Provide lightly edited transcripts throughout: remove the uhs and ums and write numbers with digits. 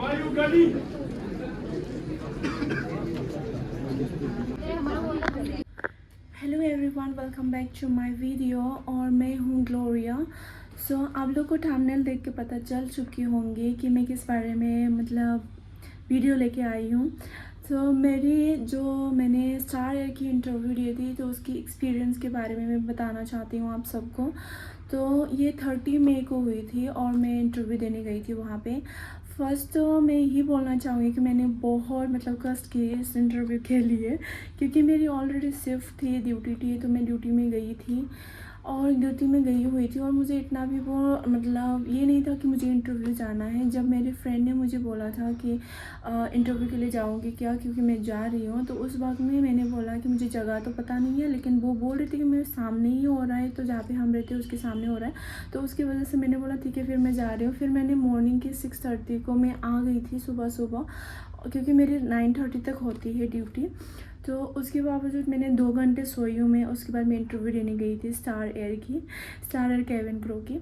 Hello everyone, welcome back to my video. और मैं हूँ ग्लोरिया। आप लोग को थंबनेल देख के पता चल चुकी होंगी कि मैं किस बारे में मतलब वीडियो लेके आई हूँ। मैंने स्टार एयर की इंटरव्यू दी थी, तो उसकी एक्सपीरियंस के बारे में मैं बताना चाहती हूँ आप सबको। तो ये 30 मई को हुई थी और मैं इंटरव्यू देने गई थी वहाँ पे। फर्स्ट तो मैं यही बोलना चाहूँगी कि मैंने बहुत मतलब कष्ट किए इस इंटरव्यू के लिए, क्योंकि मेरी ऑलरेडी शिफ्ट थी, ड्यूटी थी, तो मैं ड्यूटी में गई थी और ड्यूटी में गई हुई थी। और मुझे इतना भी वो मतलब ये नहीं था कि मुझे इंटरव्यू जाना है। जब मेरे फ्रेंड ने मुझे बोला था कि इंटरव्यू के लिए जाऊँगी क्या, क्योंकि मैं जा रही हूँ, तो उस वक्त में मैंने बोला कि मुझे जगह तो पता नहीं है, लेकिन वो बोल रही थी कि मेरे सामने ही हो रहा है, तो जहाँ पे हम रहते हैं उसके सामने हो रहा है। तो उसकी वजह से मैंने बोला ठीक है, फिर मैं जा रही हूँ। फिर मैंने मॉर्निंग की 6:30 को मैं आ गई थी सुबह, क्योंकि मेरी 9:30 तक होती है ड्यूटी। तो उसके बावजूद मैंने 2 घंटे सोई हूँ मैं। उसके बाद मैं इंटरव्यू देने गई थी स्टार एयर केबिन क्रू की।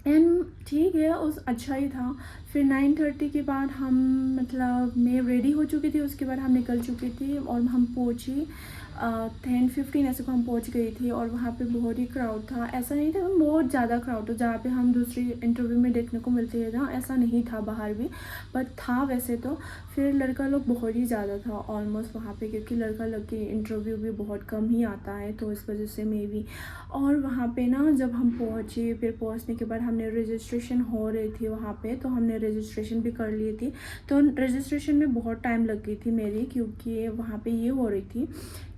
एंड ठीक है, उस अच्छा ही था। फिर 9:30 के बाद हम मतलब मैं रेडी हो चुकी थी, उसके बाद हम निकल चुकी थी और हम पहुँची 10:15 ऐसे को हम पहुँच गई थी। और वहाँ पे बहुत ही क्राउड था, ऐसा नहीं था बहुत ज़्यादा क्राउड था जहाँ पे हम दूसरी इंटरव्यू में देखने को मिलती है जहाँ, ऐसा नहीं था बाहर भी, बट था वैसे तो। फिर लड़का लोग बहुत ही ज़्यादा था ऑलमोस्ट वहाँ पे, क्योंकि लड़का लोग की इंटरव्यू भी बहुत कम ही आता है, तो इस वजह से मे बी। और वहाँ पे ना जब हम पहुँचे, फिर पहुँचने के बाद हमने रजिस्ट्रेशन हो रही थी वहाँ पे, तो हमने रजिस्ट्रेशन भी कर ली थी। तो रजिस्ट्रेशन में बहुत टाइम लग गई थी मेरी, क्योंकि वहाँ पे ये हो रही थी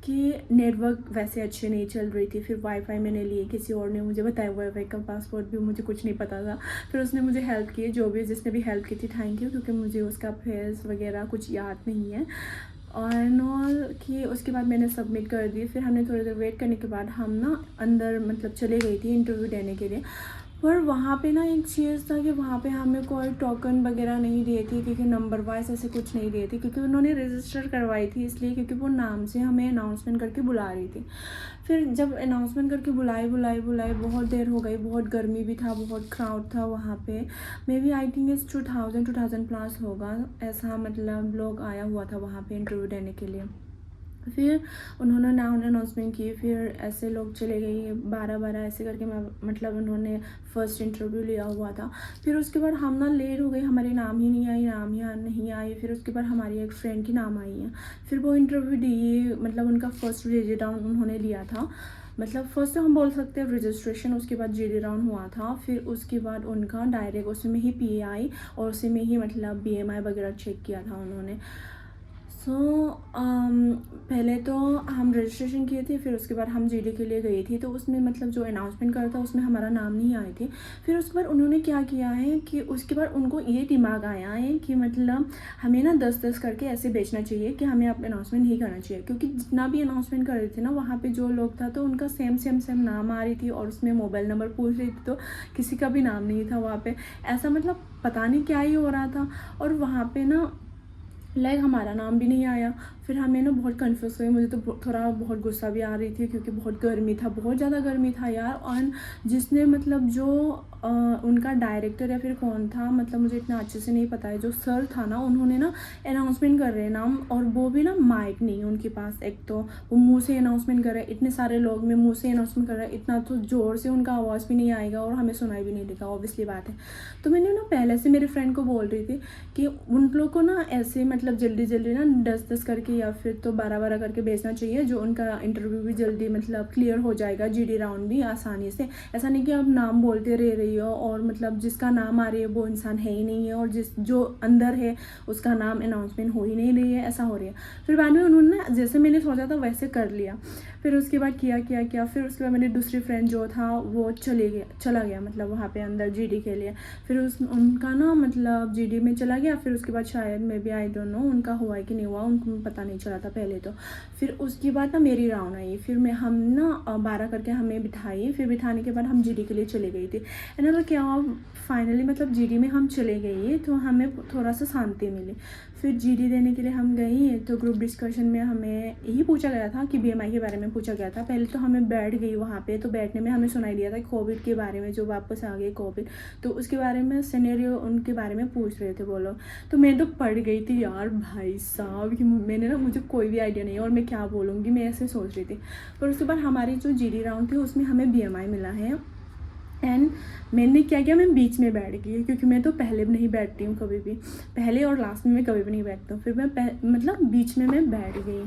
कि नेटवर्क वैसे अच्छे नहीं चल रही थी। फिर वाईफाई मैंने लिए, किसी और ने मुझे बताया वाईफाई का पासवर्ड भी, मुझे कुछ नहीं पता था। फिर उसने मुझे हेल्प की, जो भी जिसने भी हेल्प की थी थैंक यू, क्योंकि मुझे उसका फेस वगैरह कुछ याद नहीं है। और कि उसके बाद मैंने सबमिट कर दी। फिर हमने थोड़ी देर वेट करने के बाद हम ना अंदर मतलब चले गई थी इंटरव्यू देने के लिए। पर वहाँ पे ना एक चीज़ था कि वहाँ पे हमें कोई टोकन वगैरह नहीं दिए थे, क्योंकि नंबर वाइज ऐसे कुछ नहीं दिए थे, क्योंकि उन्होंने रजिस्टर करवाई थी इसलिए, क्योंकि वो नाम से हमें अनाउंसमेंट करके बुला रही थी। फिर जब अनाउंसमेंट करके बुलाई बहुत देर हो गई, बहुत गर्मी भी था, बहुत क्राउड था वहाँ पे। मे बी आई थिंक इस 2000 प्लस होगा, ऐसा मतलब लोग आया हुआ था वहाँ पे इंटरव्यू देने के लिए। फिर उन्होंने नाम अनाउंसमेंट की, फिर ऐसे लोग चले गए 12 ऐसे करके। मैं मतलब उन्होंने फ़र्स्ट इंटरव्यू लिया हुआ था। फिर उसके बाद हम ना लेट हो गए, हमारे नाम ही नहीं नहीं आई। फिर उसके बाद हमारी एक फ्रेंड की नाम आई है। फिर वो इंटरव्यू दी, मतलब उनका फर्स्ट जीडी राउंड उन्होंने लिया था। मतलब फर्स्ट तो हम बोल सकते हैं रजिस्ट्रेशन, उसके बाद जीडी राउंड हुआ था। फिर उसके बाद उनका डायरेक्ट उसमें ही पीएआई और उसी में ही मतलब बीएमआई वगैरह चेक किया था उन्होंने। पहले तो हम रजिस्ट्रेशन किए थे, फिर उसके बाद हम जीडी के लिए गई थी। तो उसमें मतलब जो अनाउंसमेंट करा था उसमें हमारा नाम नहीं आए थे। फिर उसके बाद उन्होंने क्या किया है कि उसके बाद उनको ये दिमाग आया है कि मतलब हमें ना 10-10 करके ऐसे बेचना चाहिए कि हमें अब अनाउंसमेंट नहीं करना चाहिए, क्योंकि जितना भी अनाउंसमेंट कर रहे थे ना वहाँ पे जो लोग था, तो उनका सेम नाम आ रही थी और उसमें मोबाइल नंबर पूछ रही थी, तो किसी का भी नाम नहीं था वहाँ पे। ऐसा मतलब पता नहीं क्या ही हो रहा था। और वहाँ पे ना लाइक हमारा नाम भी नहीं आया। फिर हमें ना बहुत कन्फ्यूज़ हुए, मुझे तो थोड़ा बहुत गुस्सा भी आ रही थी, क्योंकि बहुत गर्मी था, बहुत ज़्यादा गर्मी था यार। और जिसने मतलब जो उनका डायरेक्टर या फिर कौन था, मतलब मुझे इतना अच्छे से नहीं पता है, जो सर था ना, उन्होंने ना अनाउंसमेंट कर रहे हैं नाम, और वो भी ना माइक नहीं है उनके पास। एक तो वो मुँह से अनाउंसमेंट कर रहे हैं, इतने सारे लोग में मुँह से अनाउंसमेंट कर रहे हैं, इतना तो ज़ोर से उनका आवाज़ भी नहीं आएगा और हमें सुनाई भी नहीं देगा, ऑब्वियसली बात है। तो मैंने ना पहले से मेरे फ्रेंड को बोल रही थी कि उन लोग को ना ऐसे मतलब जल्दी ना 10-10 करके या फिर तो 12-12 करके भेजना चाहिए, जो उनका इंटरव्यू भी जल्दी मतलब क्लियर हो जाएगा, जीडी राउंड भी आसानी से। ऐसा नहीं कि आप नाम बोलते रह रही हो और मतलब जिसका नाम आ रही है वो इंसान है ही नहीं है, और जो अंदर है उसका नाम अनाउंसमेंट हो ही नहीं रही है, ऐसा हो रही है। फिर बाद में उन्होंने जैसे मैंने सोचा था वैसे कर लिया। फिर उसके बाद किया। फिर उसके बाद मेरी दूसरी फ्रेंड जो था वो चला गया मतलब वहाँ पे अंदर जीडी के लिए। फिर उनका ना मतलब जीडी में चला गया। फिर उसके बाद शायद maybe I don't know उनका हुआ है कि नहीं हुआ, उनको पता नहीं चला था पहले तो। फिर उसके बाद ना मेरी राउंड आई। फिर हम ना 12 करके हमें बिठाई। फिर बिठाने के बाद हम जीडी के लिए चले गई थी। एंड अगर क्या फाइनली मतलब जीडी में हम चले गए तो हमें थोड़ा सा शांति मिली। फिर जीडी देने के लिए हम गई, तो ग्रुप डिस्कशन में हमें यही पूछा गया था कि बीएमआई के बारे में पूछा गया था। पहले तो हमें बैठ गई वहाँ पे, तो बैठने में हमें सुनाई दिया था कोविड के बारे में, जो वापस आ गई कोविड, तो उसके बारे में सिनेरियो उनके बारे में पूछ रहे थे वो लोग। तो मैं तो पढ़ गई थी यार भाई साहब कि मैंने ना, मुझे कोई भी आइडिया नहीं और मैं क्या बोलूँगी, मैं ऐसे सोच रही थी। पर उसके बाद हमारी जो जीडी राउंड थी उसमें हमें BMI मिला है। एंड मैंने क्या किया, मैं बीच में बैठ गई, क्योंकि मैं तो पहले भी नहीं बैठती हूँ कभी भी, पहले और लास्ट में मैं कभी भी नहीं बैठती हूँ। फिर मैं मतलब बीच में मैं बैठ गई।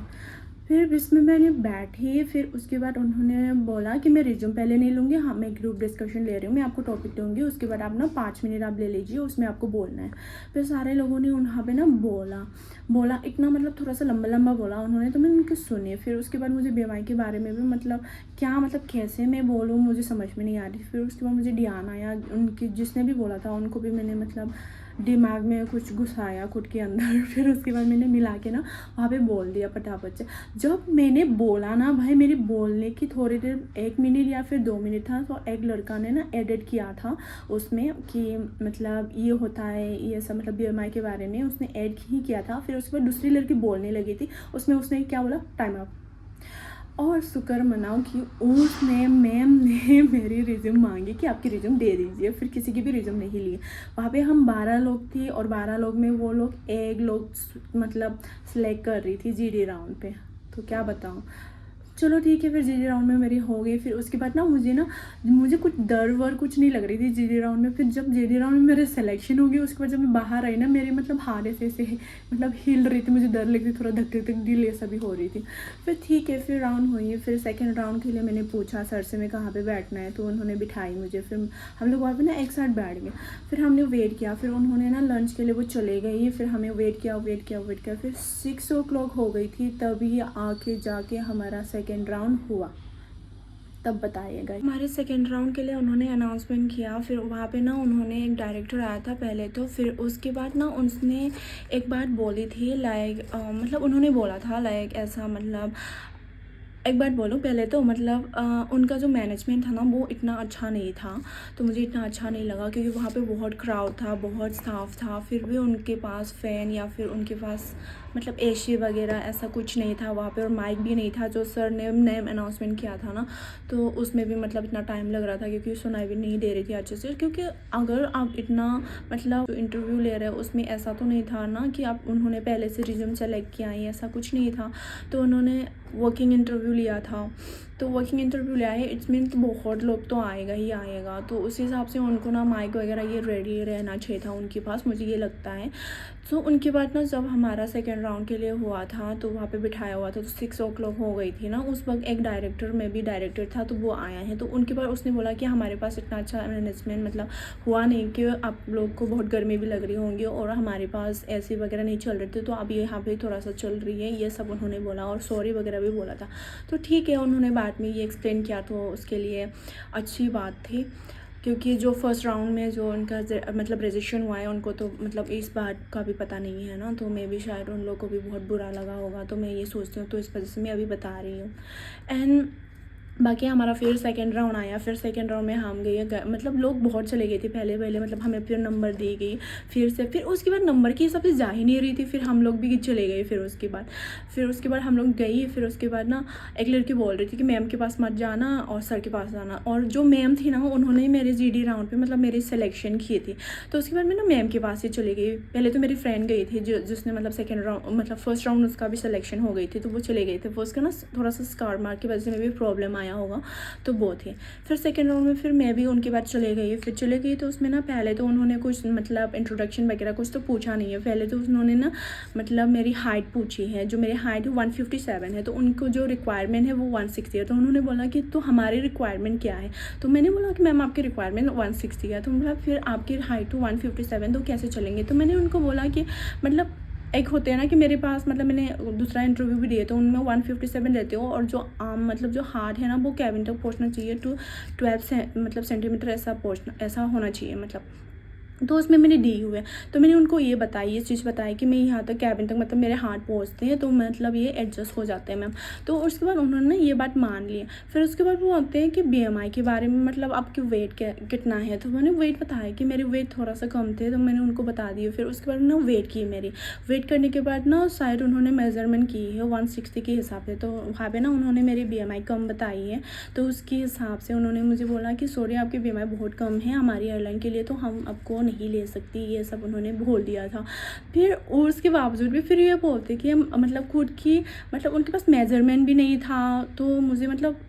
फिर इसमें मैंने बैठी, फिर उसके बाद उन्होंने बोला कि मैं रिज्यूम पहले नहीं लूँगी, हाँ मैं ग्रुप डिस्कशन ले रही हूँ, मैं आपको टॉपिक दूँगी, उसके बाद आप ना 5 मिनट आप ले लीजिए, उसमें आपको बोलना है। फिर सारे लोगों ने वहाँ पे ना बोला इतना, मतलब थोड़ा सा लंबा लंबा बोला उन्होंने, तो मैंने उनकी सुनी। फिर उसके बाद मुझे BMI के बारे में भी मतलब क्या, मतलब कैसे मैं बोलूँ मुझे समझ में नहीं आ रही। फिर उसके बाद मुझे ध्यान आया, उनकी जिसने भी बोला था उनको भी मैंने मतलब दिमाग में कुछ घुसाया खुद के अंदर। फिर उसके बाद मैंने मिला के ना वहाँ पे बोल दिया फटाफट से। जब मैंने बोला ना भाई, मेरे बोलने की थोड़ी देर 1 मिनट या फिर 2 मिनट था, तो एक लड़का ने ना एडिट किया था उसमें कि मतलब ये होता है ये सब, मतलब BMI के बारे में उसने ऐड ही किया था। फिर उसके बाद दूसरी लड़की बोलने लगी थी, उसमें उसने क्या बोला, टाइम अप। और शुक्र मनाओ कि उसने मैम ने मेरी रिज्यूम मांगी कि आपकी रिज्यूम दे दीजिए। फिर किसी की भी रिज्यूम नहीं ली। वहाँ पे हम 12 लोग थी और 12 लोग में वो लोग एक लोग मतलब सेलेक्ट कर रही थी जीडी राउंड पे। तो क्या बताऊँ, चलो ठीक है, फिर जीडी राउंड में मेरी हो गई। फिर उसके बाद ना मुझे कुछ डर वर कुछ नहीं लग रही थी जीडी राउंड में। फिर जब जीडी राउंड में मेरे सिलेक्शन हो गई, उसके बाद जब मैं बाहर आई ना, मेरे मतलब हाथ ऐसे मतलब हिल रही थी, मुझे डर लग रही थी, थोड़ा धक धक दिल ऐसा भी हो रही थी। फिर ठीक है, फिर राउंड हुई। फिर सेकेंड राउंड के लिए मैंने पूछा सर से मैं कहाँ पर बैठना है, तो उन्होंने बिठाई मुझे। फिर हम लोग वहाँ पर ना एक साथ बैठ गए। फिर हमने वेट किया, फिर उन्होंने ना लंच के लिए वो चले गई। फिर हमें वेट किया। फिर 6 o'clock हो गई थी, तभी आके जाके हमारा सेकेंड राउंड हुआ। तब बताइएगा। हमारे सेकेंड राउंड के लिए उन्होंने अनाउंसमेंट किया। फिर वहाँ पे ना उन्होंने एक डायरेक्टर आया था पहले तो। फिर उसके बाद ना उसने एक बात बोली थी लाइक मतलब उन्होंने बोला था लाइक ऐसा, मतलब एक बात बोलूँ पहले तो मतलब उनका जो मैनेजमेंट था ना वो इतना अच्छा नहीं था। तो मुझे इतना अच्छा नहीं लगा, क्योंकि वहाँ पे बहुत क्राउड था, बहुत स्टाफ था, फिर भी उनके पास फ़ैन या फिर उनके पास मतलब AC वगैरह ऐसा कुछ नहीं था वहाँ पे, और माइक भी नहीं था। जो सर ने नेम अनाउंसमेंट किया था ना, तो उसमें भी मतलब इतना टाइम लग रहा था, क्योंकि सुनाई भी नहीं दे रही थी अच्छे से। क्योंकि अगर आप इतना मतलब जो इंटरव्यू ले रहे हो उसमें ऐसा तो नहीं था ना कि आप उन्होंने पहले से रिज्यूम सेलेक्ट किया है, ऐसा कुछ नहीं था। तो उन्होंने वर्किंग इंटरव्यू लिया था। तो वर्किंग इंटरव्यू लिया है, इट्स मीन तो बहुत लोग तो आएगा ही आएगा। तो उस हिसाब से उनको ना माइक वगैरह ये रेडी रहना चाहिए था उनके पास, मुझे ये लगता है। तो उनके बाद ना जब हमारा सेकेंड राउंड के लिए हुआ था, तो वहाँ पे बिठाया हुआ था, तो 6 o'clock हो गई थी ना। उस वक्त एक डायरेक्टर में भी डायरेक्टर था, तो वो आया है। तो उनके बाद उसने बोला कि हमारे पास इतना अच्छा मैनेजमेंट मतलब हुआ नहीं, कि आप लोग को बहुत गर्मी भी लग रही होंगी और हमारे पास AC वगैरह नहीं चल रहे थे, तो अब यहाँ पे थोड़ा सा चल रही है, ये सब उन्होंने बोला। और सॉरी वगैरह भी बोला था। तो ठीक है, उन्होंने बाद में ये एक्सप्लेन किया, तो उसके लिए अच्छी बात थी। क्योंकि जो फर्स्ट राउंड में जो उनका मतलब रजिस्ट्रेशन हुआ है, उनको तो मतलब इस बात का भी पता नहीं है ना, तो मैं भी शायद उन लोगों को भी बहुत बुरा लगा होगा। तो मैं ये सोचती हूँ, तो इस वजह से मैं अभी बता रही हूँ। एंड बाकी हमारा फिर सेकेंड राउंड आया। फिर सेकेंड राउंड में हम गए, मतलब लोग बहुत चले गए थे पहले मतलब हमें फिर नंबर दी गई फिर उसके बाद नंबर के हिसाब से जा ही नहीं रही थी। फिर हम लोग भी चले गए। फिर उसके बाद हम लोग गई। फिर उसके बाद ना एक लड़की बोल रही थी कि मैम के पास मत जाना और सर के पास जाना। और जो मैम थी ना, उन्होंने मेरे जीडी राउंड पर मतलब मेरी सिलेक्शन किए थे। तो उसके बाद मैं ना मैम के पास ही चली गई। पहले तो मेरी फ्रेंड गई थी जिसने मतलब सेकेंड राउंड मतलब फर्स्ट राउंड उसका भी सिलेक्शन हो गई थी, तो वो चले गए थे। वो उसका ना थोड़ा सा स्कार मार्क की वजह से में भी प्रॉब्लम आया होगा, तो वो थे। फिर सेकेंड राउंड में फिर मैं भी उनके बाद चले गई। तो उसमें ना पहले तो उन्होंने कुछ मतलब इंट्रोडक्शन वगैरह कुछ तो पूछा नहीं है। पहले तो उन्होंने ना मतलब मेरी हाइट पूछी है। जो मेरी हाइट है 157 है, तो उनको जो रिक्वायरमेंट है वो 160 है। तो उन्होंने बोला कि तो हमारी रिक्वायरमेंट क्या है। तो मैंने बोला कि मैम आपकी रिक्वायरमेंट 160 है। तो मतलब फिर आपकी हाइट तो 157, तो कैसे चलेंगे। तो मैंने उनको बोला कि मतलब एक होते हैं ना कि मेरे पास मतलब मैंने दूसरा इंटरव्यू भी दिए, तो उनमें 157 रहते हो, और जो आम मतलब जो हार्ट है ना वो कैबिन तक पहुंचना चाहिए, टू 12 मतलब सेंटीमीटर ऐसा होना चाहिए मतलब। तो उसमें मैंने डी हुए। तो मैंने उनको ये बताई, ये चीज़ बताई कि मैं यहाँ तक कैबिन तक मतलब मेरे हाथ पहुँचते हैं, तो मतलब ये एडजस्ट हो जाते हैं मैम। तो उसके बाद उन्होंने ना ये बात मान ली। फिर उसके बाद वो आते हैं कि बीएमआई के बारे में, मतलब आपकी वेट क्या कितना है। तो मैंने वेट बताया कि मेरे वेट थोड़ा सा कम थे, तो मैंने उनको बता दिए। फिर उसके बाद ना वेट की मेरी, वेट करने के बाद ना शायद उन्होंने मेजरमेंट की है 160 के हिसाब से। तो वहाँ पर ना उन्होंने मेरी बीएमआई कम बताई है, तो उसके हिसाब से उन्होंने मुझे बोला कि सॉरी आपकी बीएमआई बहुत कम है हमारी एयरलाइन के लिए, तो हम आपको नहीं ले सकती, ये सब उन्होंने बोल दिया था। फिर और उसके बावजूद भी फिर ये बोलते कि हम मतलब खुद की, मतलब उनके पास मेजरमेंट भी नहीं था। तो मुझे मतलब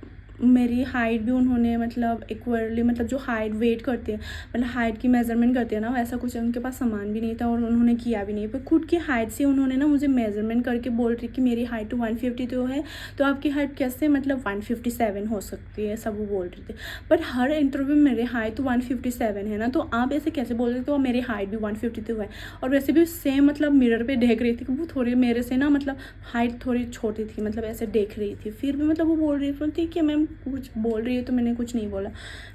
मेरी हाइट भी उन्होंने मतलब इक्वली, मतलब जो हाइट वेट करते हैं, मतलब हाइट की मेजरमेंट करते हैं ना, वैसा कुछ उनके पास सामान भी नहीं था और उन्होंने किया भी नहीं। पर खुद की हाइट से उन्होंने ना मुझे मेजरमेंट करके बोल रही कि मेरी हाइट तो 152 है, तो आपकी हाइट कैसे मतलब 157 हो सकती है, सब वो बोल रहे थे। बट हर इंटरव्यू में मेरी हाइट तो 157 है ना, तो आप ऐसे कैसे बोल रहे थे, तो मेरी हाइट भी 152 है। और वैसे भी सेम मतलब मिरर पे देख रही थी कि वो थोड़ी मेरे से ना मतलब हाइट थोड़ी छोटी थी, मतलब ऐसे देख रही थी। फिर भी मतलब वो बोल रही थी कि मैम कुछ बोल रही है, तो मैंने कुछ नहीं बोला।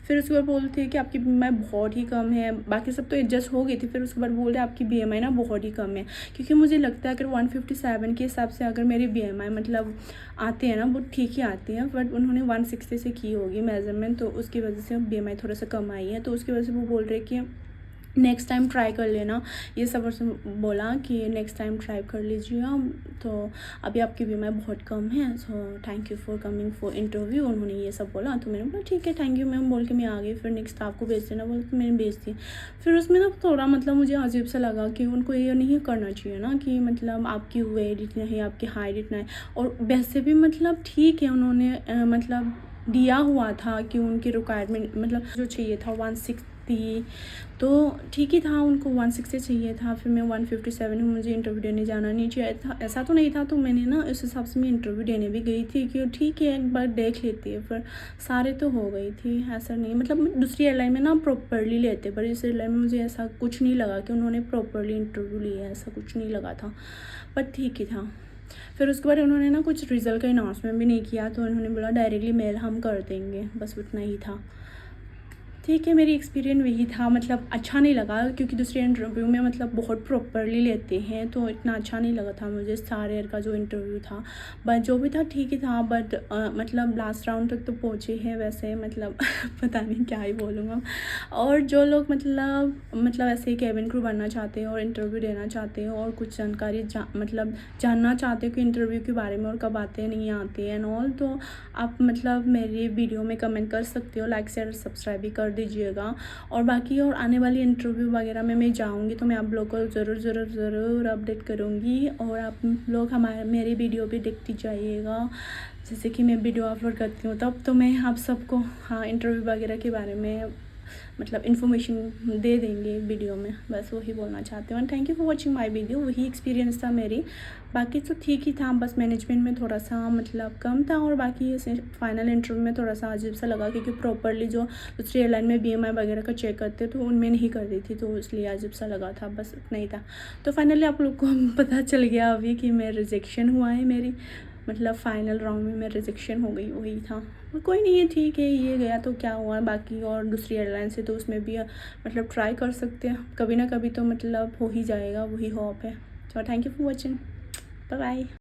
फिर उसके बाद बोलती है कि आपकी बीएमआई बहुत ही कम है, बाकी सब तो एडजस्ट हो गई थी। फिर उसके बाद बोल रहे आपकी बीएमआई ना बहुत ही कम है, क्योंकि मुझे लगता है अगर 157 के हिसाब से अगर मेरी बीएमआई मतलब आती है ना, वो ठीक ही आती है। बट उन्होंने 160 से की होगी मेजरमेंट, तो उसकी वजह से बीएमआई थोड़ा सा कम आई है। तो उसकी वजह से वो बोल रहे कि नेक्स्ट टाइम ट्राई कर लेना, ये सब उसने बोला कि नेक्स्ट टाइम ट्राई कर लीजिए आप। तो अभी आपकी बीएमआई बहुत कम है, so thank you for coming for interview, उन्होंने ये सब बोला। तो मैंने बोला ठीक है थैंक यू मैम बोल के मैं आ गई। फिर नेक्स्ट आपको भेज देना बोल के मैंने भेज दी। फिर उसमें ना थोड़ा मतलब मुझे अजीब सा लगा कि उनको ये नहीं करना चाहिए ना कि मतलब आपकी वेट इतना है, आपकी हाइट इतना है। और वैसे भी मतलब ठीक है, उन्होंने मतलब दिया हुआ था कि उनकी रिक्वायरमेंट मतलब जो चाहिए था 160, तो ठीक ही था, उनको 160 चाहिए था। फिर मैं 157 हूँ, मुझे इंटरव्यू देने जाना नहीं चाहिए था, ऐसा तो नहीं था। तो मैंने ना उस हिसाब से मैं इंटरव्यू देने भी गई थी कि ठीक है एक बार देख लेती है। पर सारे तो हो गई थी, ऐसा नहीं मतलब दूसरी एयरलाइन में ना प्रॉपरली लेते, पर इस एयरलाइन में मुझे ऐसा कुछ नहीं लगा कि उन्होंने प्रॉपरली इंटरव्यू लिया, ऐसा कुछ नहीं लगा था। पर ठीक ही था। फिर उसके बाद उन्होंने ना कुछ रिज़ल्ट का अनाउंसमेंट भी नहीं किया, तो उन्होंने बोला डायरेक्टली मेल हम कर देंगे, बस उतना ही था। ठीक है, मेरी एक्सपीरियंस वही था, मतलब अच्छा नहीं लगा क्योंकि दूसरे इंटरव्यू में मतलब बहुत प्रॉपरली लेते हैं, तो इतना अच्छा नहीं लगा था मुझे स्टार एयर का जो इंटरव्यू था। बट जो भी था ठीक ही था। बट मतलब लास्ट राउंड तक तो पहुँचे हैं वैसे, मतलब पता नहीं क्या ही बोलूँगा। और जो लोग मतलब ऐसे कैबिन क्रू बनना चाहते हैं और इंटरव्यू देना चाहते हैं और कुछ जानकारी मतलब जानना चाहते हो कि इंटरव्यू के बारे में और कब आते हैं नहीं आते हैं एंड ऑल, तो आप मतलब मेरी वीडियो में कमेंट कर सकते हो, लाइक शेयर सब्सक्राइब भी कर दीजिएगा। और बाकी और आने वाली इंटरव्यू वगैरह में मैं जाऊंगी तो मैं आप लोग को ज़रूर अपडेट करूंगी। और आप लोग मेरी वीडियो भी देखती जाइएगा, जैसे कि मैं वीडियो अपलोड करती हूँ तब तो मैं आप सबको हाँ इंटरव्यू वगैरह के बारे में मतलब इन्फॉर्मेशन दे देंगे वीडियो में, बस वही बोलना चाहते हो। And thank you for watching my video, वही एक्सपीरियंस था मेरी। बाकी तो ठीक ही था, बस मैनेजमेंट में थोड़ा सा मतलब कम था। और बाकी फाइनल इंटरव्यू में थोड़ा सा अजीब सा लगा क्योंकि प्रॉपरली जो दूसरी एयरलाइन में बीएमआई वगैरह का चेक करते तो उनमें नहीं कर रही थी, तो इसलिए अजीब सा लगा था, बस इतना ही था। तो फाइनली आप लोग को पता चल गया अभी कि मैं रिजेक्शन हुआ है, मेरी मतलब फ़ाइनल राउंड में मैं रिजेक्शन हो गई, वही था। कोई नहीं है, ठीक है, ये गया तो क्या हुआ। बाकी और दूसरी एयरलाइन से तो उसमें भी मतलब ट्राई कर सकते हैं, कभी ना कभी तो मतलब हो ही जाएगा, वही होप है। तो thank you for watching, bye bye.